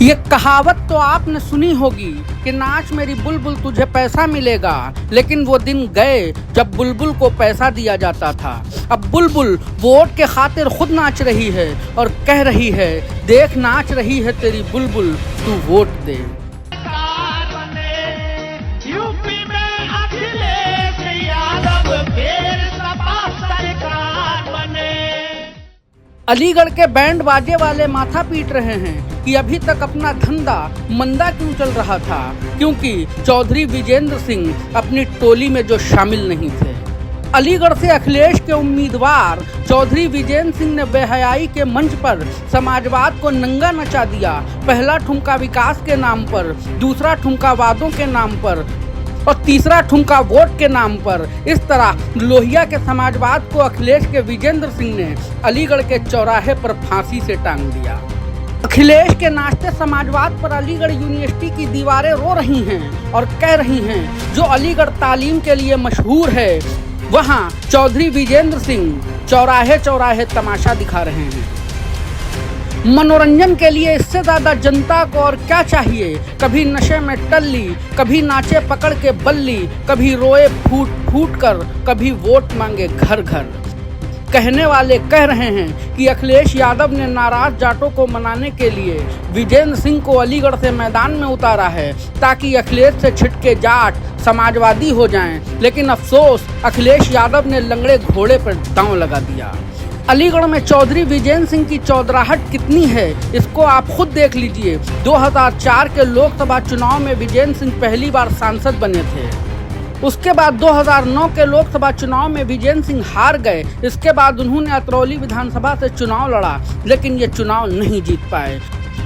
ये कहावत तो आपने सुनी होगी कि नाच मेरी बुलबुल तुझे पैसा मिलेगा, लेकिन वो दिन गए जब बुलबुल को पैसा दिया जाता था। अब बुलबुल वोट के खातिर खुद नाच रही है और कह रही है, देख नाच रही है तेरी बुलबुल, तू वोट दे। अलीगढ़ के बैंड बाजे वाले माथा पीट रहे हैं कि अभी तक अपना धंधा मंदा क्यों चल रहा था, क्योंकि चौधरी विजेंद्र सिंह अपनी टोली में जो शामिल नहीं थे। अलीगढ़ से अखिलेश के उम्मीदवार चौधरी विजेंद्र सिंह ने बेहयाई के मंच पर समाजवाद को नंगा नचा दिया। पहला ठुमका विकास के नाम पर, दूसरा ठुमका वादों के नाम पर और तीसरा ठुमका वोट के नाम पर। इस तरह लोहिया के समाजवाद को अखिलेश के विजेंद्र सिंह ने अलीगढ़ के चौराहे पर फांसी से टांग दिया। अखिलेश के नाचते समाजवाद पर अलीगढ़ यूनिवर्सिटी की दीवारें रो रही हैं और कह रही हैं, जो अलीगढ़ तालीम के लिए मशहूर है, वहाँ चौधरी विजेंद्र सिंह चौराहे चौराहे तमाशा दिखा रहे हैं। मनोरंजन के लिए इससे ज्यादा जनता को और क्या चाहिए। कभी नशे में टल्ली, कभी नाचे पकड़ के बल्ली, कभी रोए फूट फूट कर, कभी वोट मांगे घर घर। कहने वाले कह रहे हैं कि अखिलेश यादव ने नाराज जाटों को मनाने के लिए विजेंद्र सिंह को अलीगढ़ से मैदान में उतारा है, ताकि अखिलेश से छिटके जाट समाजवादी हो जाएं। लेकिन अफसोस, अखिलेश यादव ने लंगड़े घोड़े पर दांव लगा दिया। अलीगढ़ में चौधरी विजेंद्र सिंह की चौधराहट कितनी है, इसको आप खुद देख लीजिए। 2004 के लोकसभा चुनाव में विजेंद्र सिंह पहली बार सांसद बने थे। उसके बाद 2009 के लोकसभा चुनाव में विजेंद्र सिंह हार गए। इसके बाद उन्होंने अतरौली विधानसभा से चुनाव लड़ा, लेकिन ये चुनाव नहीं जीत पाए।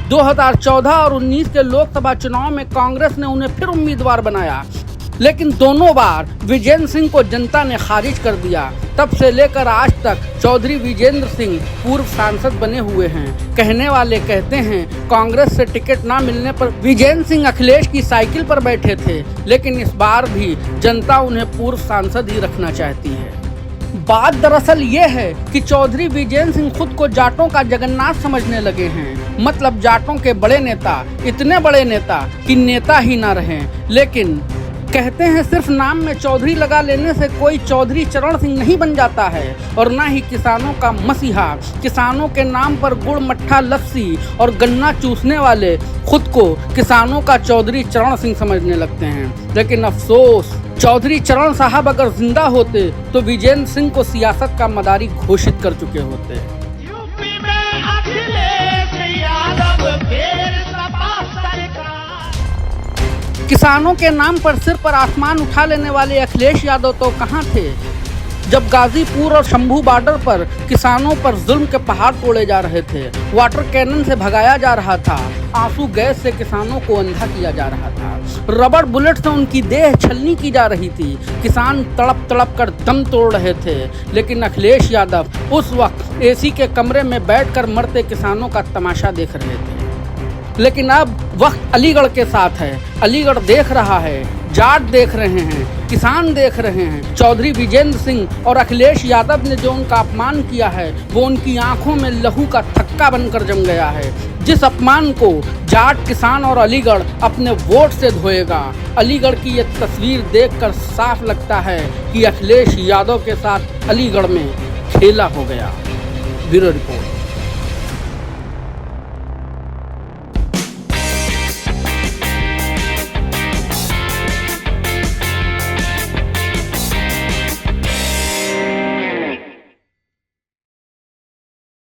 2014 और 19 के लोकसभा चुनाव में कांग्रेस ने उन्हें फिर उम्मीदवार बनाया, लेकिन दोनों बार विजेंद्र सिंह को जनता ने खारिज कर दिया। तब से लेकर आज तक चौधरी विजेंद्र सिंह पूर्व सांसद बने हुए हैं। कहने वाले कहते हैं, कांग्रेस से टिकट ना मिलने पर विजेंद्र सिंह अखिलेश की साइकिल पर बैठे थे, लेकिन इस बार भी जनता उन्हें पूर्व सांसद ही रखना चाहती है। बात दरअसल ये है कि चौधरी विजेंद्र सिंह खुद को जाटों का जगन्नाथ समझने लगे हैं। मतलब जाटों के बड़े नेता, इतने बड़े नेता कि नेता ही ना रहे। लेकिन कहते हैं, सिर्फ नाम में चौधरी लगा लेने से कोई चौधरी चरण सिंह नहीं बन जाता है, और ना ही किसानों का मसीहा। किसानों के नाम पर गुड़ मट्ठा लस्सी और गन्ना चूसने वाले खुद को किसानों का चौधरी चरण सिंह समझने लगते हैं। लेकिन अफसोस, चौधरी चरण साहब अगर जिंदा होते तो विजेंद्र सिंह को सियासत का मदारी घोषित कर चुके होते। किसानों के नाम पर सिर पर आसमान उठा लेने वाले अखिलेश यादव तो कहाँ थे, जब गाजीपुर और शंभू बॉर्डर पर किसानों पर जुल्म के पहाड़ तोड़े जा रहे थे, वाटर कैनन से भगाया जा रहा था, आंसू गैस से किसानों को अंधा किया जा रहा था, रबड़ बुलेट से उनकी देह छलनी की जा रही थी, किसान तड़प तड़प कर दम तोड़ रहे थे। लेकिन अखिलेश यादव उस वक्त एसी के कमरे में बैठकर मरते किसानों का तमाशा देख रहे थे। लेकिन अब वक्त अलीगढ़ के साथ है। अलीगढ़ देख रहा है, जाट देख रहे हैं, किसान देख रहे हैं। चौधरी विजेंद्र सिंह और अखिलेश यादव ने जो उनका अपमान किया है, वो उनकी आंखों में लहू का थक्का बनकर जम गया है। जिस अपमान को जाट, किसान और अलीगढ़ अपने वोट से धोएगा। अलीगढ़ की ये तस्वीर देखकर साफ लगता है कि अखिलेश यादव के साथ अलीगढ़ में खेला हो गया। Bureau report.